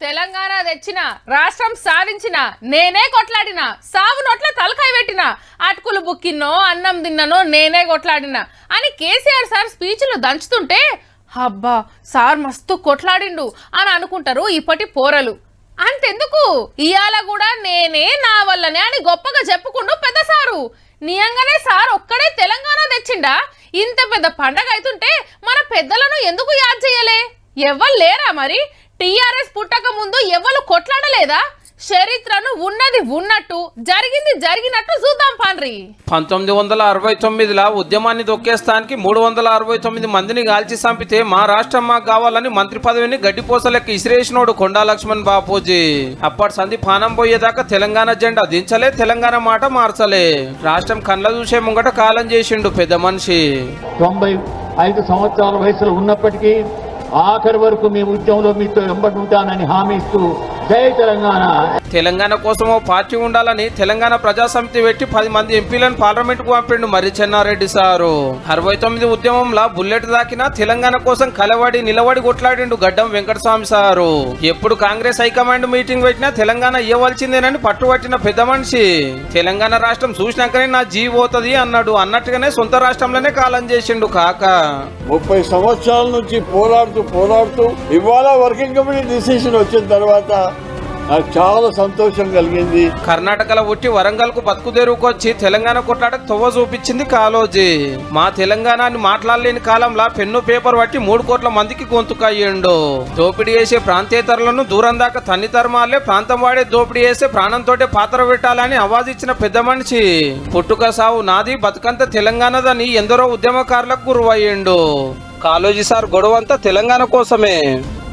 తెలంగాణ తెచ్చిన రాష్ట్రం సాధించిన నేనే కొట్లాడిన సాగు నోట్ల తలకాయ పెట్టిన అటుకులు బుక్కిన్నో అన్నం తిన్ననో నేనే కొట్లాడిన అని కేసీఆర్ సార్ స్పీచ్లు దంచుతుంటే అబ్బా సార్ మస్తు కొట్లాడిండు అని అనుకుంటారు ఇప్పటి పోరలు. అంతెందుకు ఇయాల కూడా నేనే నా వల్లనే అని గొప్పగా చెప్పుకుంటూ పెద్ద సారు నియంగానే సార్ ఒక్కడే తెలంగాణ తెచ్చిండా. ఇంత పెద్ద పండగ అవుతుంటే మన పెద్దలను ఎందుకు యాద్ చేయలే? ఎవ్వరు లేరా మరి? టీఆర్ఎస్ పుట్టక ముందు ఎవరు కొట్లాడలేదా? చరిత్రను ఉన్నది ఉన్నట్టు జరిగింది జరిగినట్టు చూద్దాం పాండ్రి. 1969లా ఉద్యమాన్ని దొక్కేస్తానికి 369 మందిని కాల్చి చంపితే మా రాష్ట్రం మాకు కావాలని మంత్రి పదవిని గడ్డిపోసలెక్క ఇసిరేసినోడు కొండా లక్ష్మణ్ బాపూజీ. అప్పటి సంధి పానం పోయేదాకా తెలంగాణ జెండా దించలే, తెలంగాణ మాట మార్చలే. రాష్ట్రం కళ్ళ చూసే ముంగట కాలం చేసిండు పెద్ద మనిషి. 95 సంవత్సరాల వయసులో ఉన్నప్పటికీ ఆఖరి వరకు మీ ఉద్యమంలో మీతో వెంబడి ఉంటానని హామీ ఇస్తూ జై తెలంగాణ. తెలంగాణ కోసమో పార్టీ ఉండాలని తెలంగాణ ప్రజా సమితి పెట్టి 10 మంది ఎంపీలను పార్లమెంట్ కు పంపిండు మర్రి చెన్నారెడ్డి సారు. 69 ఉద్యమంలో బుల్లెట్ దాకినా తెలంగాణ కోసం కలవడి నిలబడి కొట్లాడిండు గడ్డం వెంకటస్వామి సారు. ఎప్పుడు కాంగ్రెస్ హైకమాండ్ మీటింగ్ పెట్టినా తెలంగాణ ఇవ్వవలసిందేనని పట్టుబట్టిన పెద్ద మనిషి. తెలంగాణ రాష్ట్రం చూసినాకనే నా జీవి పోతుంది అన్నాడు. అన్నట్టుగానే సొంత రాష్ట్రంలోనే కాలం చేసిండు కాక. 30 సంవత్సరాల నుంచి పోరాడుతూ ఇవాళ వర్కింగ్ కమిటీ డిసిషన్ వచ్చిన తర్వాత నాకు చాలా సంతోషం కలిగింది. కర్ణాటకలో ఉట్టి వరంగల్ కు బతుకు తెరువుకొచ్చి తెలంగాణ కొట్లాటకు తొవ్వ చూపించింది కాలోజీ. మా తెలంగాణని మాట్లాడలేని కాలంలో పెన్ను పేపర్ పట్టి 3 కోట్ల మందికి గొంతుకయ్యిండు. దోపిడీ చేసే ప్రాంతేతరులను దూరం దాకా తన్ని తరమాలే, ప్రాంతం వాడే దోపిడీ చేసే ప్రాణంతోటే పాత్ర పెట్టాలని ఆవాజ్ ఇచ్చిన పెద్ద మనిషి. పుట్టుక సావు నాది బతుకంత తెలంగాణదని ఎందరో ఉద్యమకారులకు గురువయ్యిండు. కాలోజీ సార్ గొడవంతా తెలంగాణ కోసమే.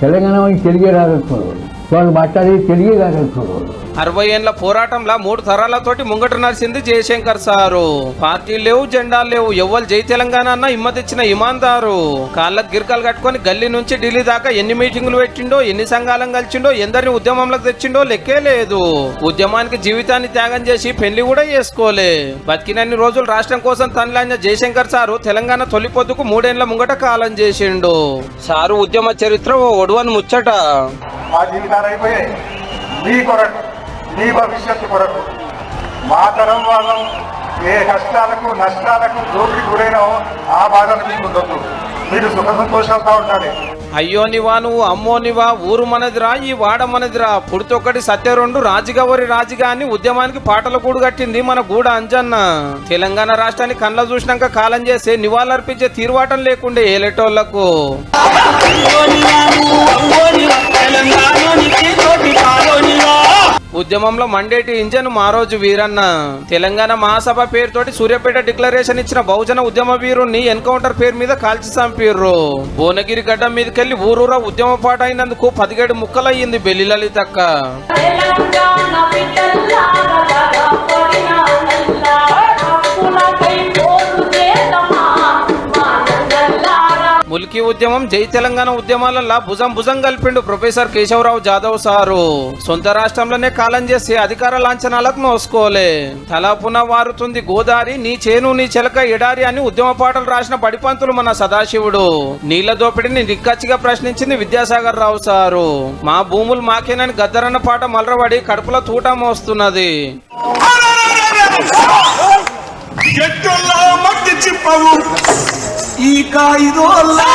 తెలంగాణ తెలుగే రాదు, వాళ్ళు మాట్లాడి తెలుగే రాదు. 60 ఏళ్ల పోరాటంలో 3 తరాలతోటి ముంగట నడిచింది జయశంకర్ సారు. పార్టీలు లేవు, జెండాలు లేవు, ఎవ్వరు జై తెలంగాణ అన్న ఇమ్మతిచ్చిన ఇమాందారు. కాళ్ళకు గిరికలు కట్టుకొని గల్లీ నుంచి ఢిల్లీ దాకా ఎన్ని మీటింగులు పెట్టిండో, ఎన్ని సంఘాలను కలిసిండో, ఎందరిని ఉద్యమంలోకి తెచ్చిండో లెక్కే లేదు. ఉద్యమానికి జీవితాన్ని త్యాగం చేసి పెళ్లి కూడా చేసుకోలే. బతికినన్ని రోజులు రాష్ట్రం కోసం తనలాడిన జయశంకర్ సారు తెలంగాణ తొలి పొద్దుకు 3 ఏళ్ల ముంగట కాలం చేసిండు. సారు ఉద్యమ చరిత్ర ఓ ఒడవని ముచ్చట. మా జీవితాలు అయిపోయాయి. మీ కొరకు, మీ భవిష్యత్తు కొరకు మా తరం వాళ్ళం ఏ కష్టాలకు నష్టాలకు దోపిడి గురైనా ఆ బాధను మీకు ఉండొద్దు. మీరు సుఖ సంతోషాలతో ఉండాలి. అయ్యో నివా నువ్వు, అమ్మో నివా, ఊరు మనదిరా, ఈ వాడ మనదిరా, పుడితొక్కటి సత్య 2 రాజుగవరి రాజుగా అని ఉద్యమానికి పాటలు కూడు కట్టింది మన గూడ అంజన్న. తెలంగాణ రాష్ట్రాన్ని కళ్ళ చూసినాక కాలం చేసే నివాళులర్పించే తీరువాటం లేకుండే ఏలేటోళ్లకు. ఉద్యమంలో మండేటి ఇంజన్ మా రోజు వీరన్న. తెలంగాణ మహాసభ పేరుతోటి సూర్యాపేట డిక్లరేషన్ ఇచ్చిన బహుజన ఉద్యమ వీరుణ్ణి ఎన్కౌంటర్ పేరు మీద కాల్చి చంపిర్రు. భువనగిరి గడ్డ మీదకెళ్లి ఊరూరా ఉద్యమ పాట అయినందుకు 17 ముక్కలయ్యింది బెల్లి లలితక్క. ముల్కీ ఉద్యమం, జై తెలంగాణ ఉద్యమాలలో భుజం భుజం కలిపిండు ప్రొఫెసర్ కేశవరావు జాదవ్ సారు. సొంత రాష్ట్రంలోనే కాలం చేసి అధికార లాంఛనాలకు నోసుకోలే. తలాపున వారుతుంది గోదారి, నీ చేను నీ చెలక ఎడారి అని ఉద్యమ పాటలు రాసిన బడిపంతులు మన సదాశివుడు. నీళ్ల దోపిడిని నిక్కచ్చిగా ప్రశ్నించింది విద్యాసాగర్ రావు సారు. మా భూములు మాకేనని గద్దరన్న పాట మలరబడి కడుపులో తూట మోస్తున్నది. ఈ కాయిదోల్లా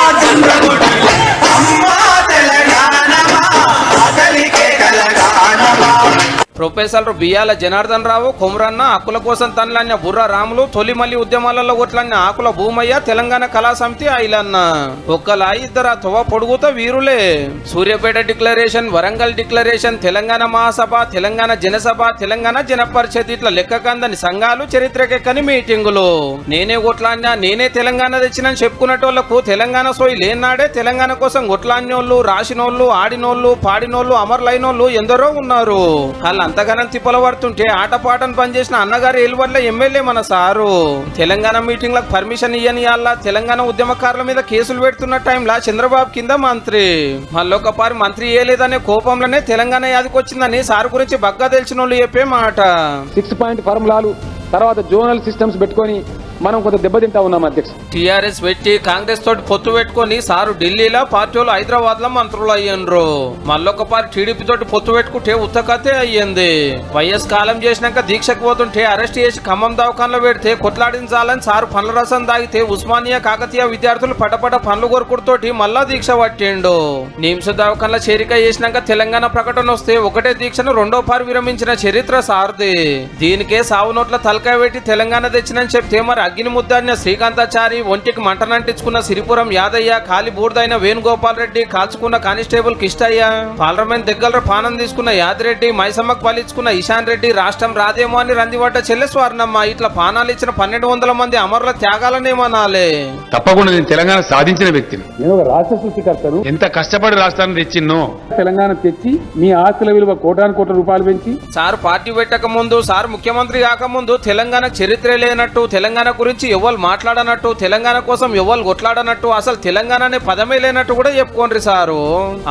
ప్రొఫెసర్ బియ్యాల జనార్దన్ రావు, కొమరన్న, హక్కుల కోసం తనలన్న బుర్ర రాములు, తొలిమల్లి ఉద్యమాలలో కొట్లన్న ఆకుల భూమయ్య, తెలంగాణ కళా సమితి ఐలన్న. ఒక్కలా ఇద్దరు తొవ పొడుగుతో వీరులే. సూర్యాపేట డిక్లరేషన్, వరంగల్ డిక్లరేషన్, తెలంగాణ మహాసభ, తెలంగాణ జనసభ, తెలంగాణ జన పరిషత్ ఇట్లా లెక్కకందని సంఘాలు, చరిత్రకెక్కని మీటింగులు. నేనే కొట్లాడినా, నేనే తెలంగాణ తెచ్చినని చెప్పుకునేటోళ్లకు తెలంగాణ సోయి లేనాడే తెలంగాణ కోసం కొట్లాడినోళ్ళు, రాసినోళ్ళు, ఆడినోళ్ళు, పాడినోళ్ళు, అమరులైనోళ్ళు ఎందరో ఉన్నారు. అంతగానం తిప్పల పడుతుంటే ఆటపాటను పనిచేసిన అన్నగారు ఏలువల్ల ఎమ్మెల్యే మన సారు. తెలంగాణ మీటింగ్లకు పర్మిషన్ ఇయ్యనియాల, తెలంగాణ ఉద్యమకారుల మీద కేసులు పెడుతున్న టైంలో చంద్రబాబు కింద మంత్రి. మళ్ళొకపారి మంత్రి ఏలేదనే కోపంలోనే తెలంగాణ యాదికొచ్చిందని సారు గురించి బగ్గా తెలిసిన వాళ్ళు చెప్పే మాట. 6 పాయింట్ ఫార్ములాలు, తర్వాత జోనల్ సిస్టమ్స్ పెట్టుకొని మనం కొంత దెబ్బతింటా ఉన్నాం అధ్యక్ష. టిఆర్ఎస్ పెట్టి కాంగ్రెస్ తోటి పొత్తు పెట్టుకుని సారు ఢిల్లీలో పార్టీలు హైదరాబాద్ లో మంత్రులు అయ్యిండ్రు. మళ్ళొక పార్టీ టీడీపీ తోటి పొత్తు పెట్టుకుంటే ఉత్తకతే అయ్యింది. వైఎస్ కాలం చేసినాక దీక్షకు పోతుంటే అరెస్ట్ చేసి ఖమ్మం దవాఖానలో పెడితే కొట్లాడించాలని సారు పండ్ల రసం దాగితే ఉస్మానియా కాకతీయ విద్యార్థులు పటపట పండ్లు కొరుకుడుతోటి మళ్ళా దీక్ష పట్టిండు. నిమ్స్ దవాఖానలో చేరిక చేసినాక తెలంగాణ ప్రకటన వస్తే ఒకటే దీక్షను రెండో పారు విరమించిన చరిత్ర సార్ది. దీనికే సావు నోట్ల తలకాయ పెట్టి తెలంగాణ తెచ్చినని చెప్తే మరి అగ్ని ముద్దాడిన శ్రీకాంతాచారి, ఒంటికి మంటనంటించుకున్న సిరిపురం యాదయ్య, కాలి బూర్దైన వేణుగోపాల్ రెడ్డి, కాల్చుకున్న కానిస్టేబుల్ కిష్టయ్య, పార్లమెంట్ దగ్గర పానం తీసుకున్న యాదిరెడ్డి, మైసమ్మకు పాలించుకున్న ఇషాన్ రెడ్డి, రాష్ట్రం రాదేమో అని రందిపడ్డ చెల్లె స్వర్ణమ్మ, ఇట్లా పానాలు ఇచ్చిన 1200 మంది అమరుల త్యాగాలనేమనాలే. తప్పకుండా నేను తెలంగాణ సాధించిన వ్యక్తిని. నేను ఒక రాష్ట్ర సృష్టికర్తను. ఎంత కష్టపడి రాష్ట్రాన్ని తెచ్చిన్నో. తెలంగాణ తెచ్చి మీ ఆస్తుల విలువ కోటాను కోట్ల రూపాయలు పెంచి సార్ పార్టీ పెట్టక ముందు, సార్ ముఖ్యమంత్రి కాకముందు తెలంగాణ చరిత్ర లేనట్టు, తెలంగాణ గురించి ఎవరు మాట్లాడనట్టు, తెలంగాణ కోసం ఎవరు కొట్లాడనట్టు, అసలు తెలంగాణ అనే పదమే లేనట్టు కూడా చెప్పుకోండి సారు.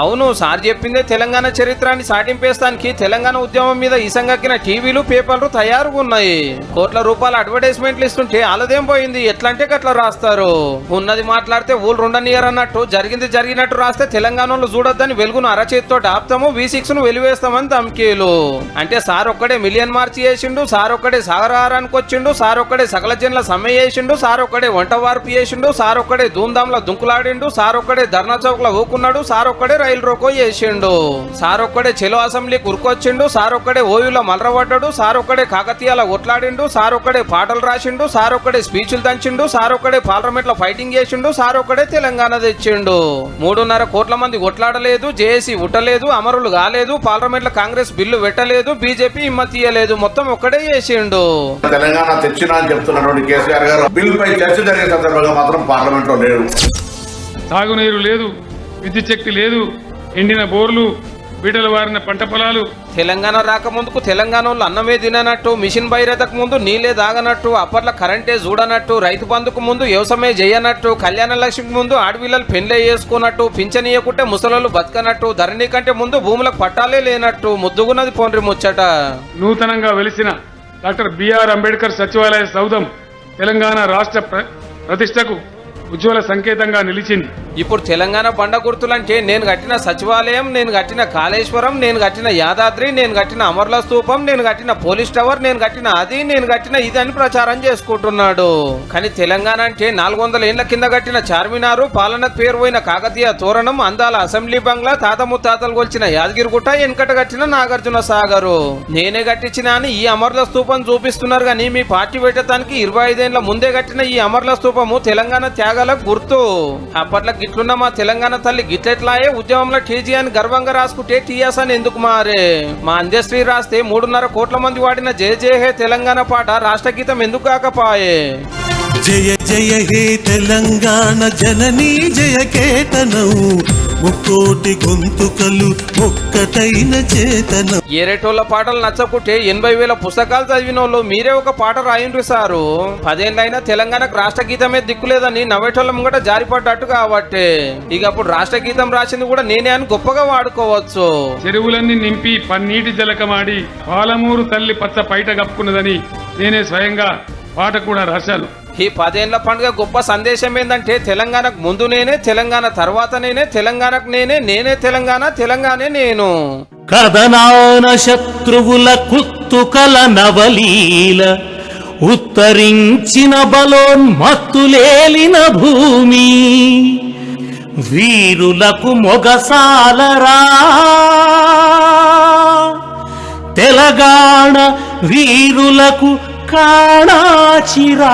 అవును, సార్ చెప్పిందే తెలంగాణ చరిత్రాన్ని సాటింపేస్తానికి తెలంగాణ ఉద్యమం మీద ఇసంగక్కిన టీవీలు, పేపర్లు తయారుగా ఉన్నాయి. కోట్ల రూపాయల అడ్వర్టైజ్మెంట్లు ఇస్తుంటే అలదేం పోయింది, ఎట్లంటే గట్లా రాస్తారు. ఉన్నది మాట్లాడితే ఊళ్ళు రెండనియర్ అన్నట్టు, జరిగింది జరిగినట్టు రాస్తే తెలంగాణలో చూడొద్దని వెలుగును అరచేతితో ఆపుతాము, V6 ను వెలివేస్తామని ధమ్కీలు. అంటే సార్ ఒక్కడే మిలియన్ మార్చి చేసిండు, సార్ ఒక్కడే సాగరారానికి వచ్చిండు, సార్ ఒక్కడే సకల జన్ల సమ్మె చేసిండు, సార్ ఒక్కడే వంట వార్పు చేసిండు, సార్ ఒక్కడే ధూమ్ధాంల దుంకులాడిండు, సార్ ఒక్కడే ధర్నా చౌక్ లో ఊకున్నాడు, సార్ ఒక్కడే రైలు రోకో చేసిండు, సార్ ఒక్కడే చెలో అసెంబ్లీ కురుకొచ్చిండు, సార్ ఒక్కడే ఓయూలో మలరబడ్డాడు, సార్ ఒక్కడే కాకతీయాల ఒట్లాడిండు, సార్ ఒక్కడే పాటలు రాసిండు, సార్ ఒక్కడే స్పీచ్లు దంచిండు, సార్ ఒక్కడే పార్లమెంట్ లో ఫైటింగ్ చేసిండు, సార్ ఒక్కడే తెలంగాణ తెచ్చిండు. 3.5 కోట్ల మంది కొట్లాడలేదు, జేఏసీ ఉట్టలేదు, అమరులు కాలేదు, పార్లమెంట్ లో కాంగ్రెస్ బిల్లు పెట్టలేదు, బీజేపీ హిమ్మతి ఇయ్యలేదు, మొత్తం ఒక్కడే చేసిండు. తెలంగాణ తెచ్చినా అని చెప్తున్నటువంటి కేసీఆర్ గారు బిల్ పై చర్చ జరిగే సందర్భంగా మాత్రం పార్లమెంట్ లో లేరు. సాగునీరు లేదు, విద్యుత్ శక్తి లేదు, ఎండిన బోర్లు, బీటలు వారిన పంట పొలాలు. తెలంగాణ రాకముందుకు తెలంగాణలో అన్నమే తిననట్టు, మిషన్ భైరతకు ముందు నీళ్ళే దాగనట్టు, అప్పట్లో కరెంటే చూడనట్టు, రైతు బంధుకు ముందు వ్యవసాయమే చేయనట్టు, కళ్యాణ లక్ష్మికి ముందు ఆడపిల్లలు పెళ్లే చేసుకున్నట్టు, పింఛనీయకుంటే ముసలోళ్ళు బతకనట్టు, ధరణి కంటే ముందు భూములకు పట్టాలే లేనట్టు, ముద్దుగున్నది పోండ్రి ముచ్చట. నూతనంగా వెలిసిన డాక్టర్ బిఆర్ అంబేద్కర్ సచివాలయ సౌధం తెలంగాణ రాష్ట్ర ప్రతిష్టకు ఉజ్వల సంకేతంగా నిలిచింది. ఇప్పుడు తెలంగాణ బండ గుర్తులంటే నేను కట్టిన సచివాలయం, నేను కట్టిన కాళేశ్వరం, నేను కట్టిన యాదాద్రి, నేను కట్టిన అమర్ల స్తూపం, నేను కట్టిన పోలీస్ టవర్, నేను కట్టిన అది, నేను కట్టిన ఇది అని ప్రచారం చేసుకుంటున్నాడు. కానీ తెలంగాణ అంటే 400 ఏళ్ల కింద కట్టిన చార్మినారు, పాలనకు పేరు పోయిన కాకతీయ తోరణం, అందాల అసెంబ్లీ బంగ్లా, తాత ముత్తాతలు కొల్చిన యాదగిరిగుట్ట, వెనకట కట్టిన నాగార్జున సాగరు నేనే కట్టించిన అని ఈ అమర్ల స్తూపం చూపిస్తున్నారు. కానీ మీ పార్టీ పెట్టడానికి 25 ఏళ్ల ముందే కట్టిన ఈ అమర్ల స్తూపము తెలంగాణ త్యాగాలకు గుర్తు. అప్పట్లో గిట్లున్న మా తెలంగాణ తల్లి గిట్లెట్లాయే ఉద్యమంలో టీజీ అని గర్వంగా రాసుకుంటే టీఎస్ అని ఎందుకు మారే? మా అంత్యశ్రీ రాస్తే 3.5 కోట్ల మంది వాడిన జయ జయ హే తెలంగాణ పాట రాష్ట్ర గీతం ఎందుకు కాకపాయే? జయ జయ హే తెలంగాణ జననీ జయ కేతనం, ముక్కోటి గొంతుకలు ఒక్కటైన చేతనం. ఏరేటోళ్ళ పాటలు నచ్చకుంటే 80,000 పుస్తకాలు చదివిన వాళ్ళు మీరే ఒక పాట రాయిండ్రు సారు. 10 ఏళ్ళైనా తెలంగాణకు రాష్ట్ర గీతమే దిక్కులేదని నవ్వేటోళ్ళ ముంగట జారిపడ్డట్టు కాబట్టి ఇక అప్పుడు రాష్ట్ర గీతం రాసింది కూడా నేనే అని గొప్పగా వాడుకోవచ్చు. చెరువులన్నీ నింపి పన్నీటి జలకమాడి పాలమూరు తల్లి పచ్చ పైట కప్పుకున్నదని నేనే స్వయంగా పాట కూడా రాశాను. ఈ 10 ఏళ్ల పండుగ గొప్ప సందేశం ఏంటంటే తెలంగాణకు ముందు నేనే, తెలంగాణ తర్వాత నేనే, తెలంగాణకు నేనే, నేనే తెలంగాణ, తెలంగాణే నేను. కథనాన శత్రువుల కుత్తుకల నవలీల, ఉత్తరించిన బలోన్మత్తులేలిన భూమి, వీరులకు మొగసాలరా తెలంగాణ, వీరులకు కాణాచిరా.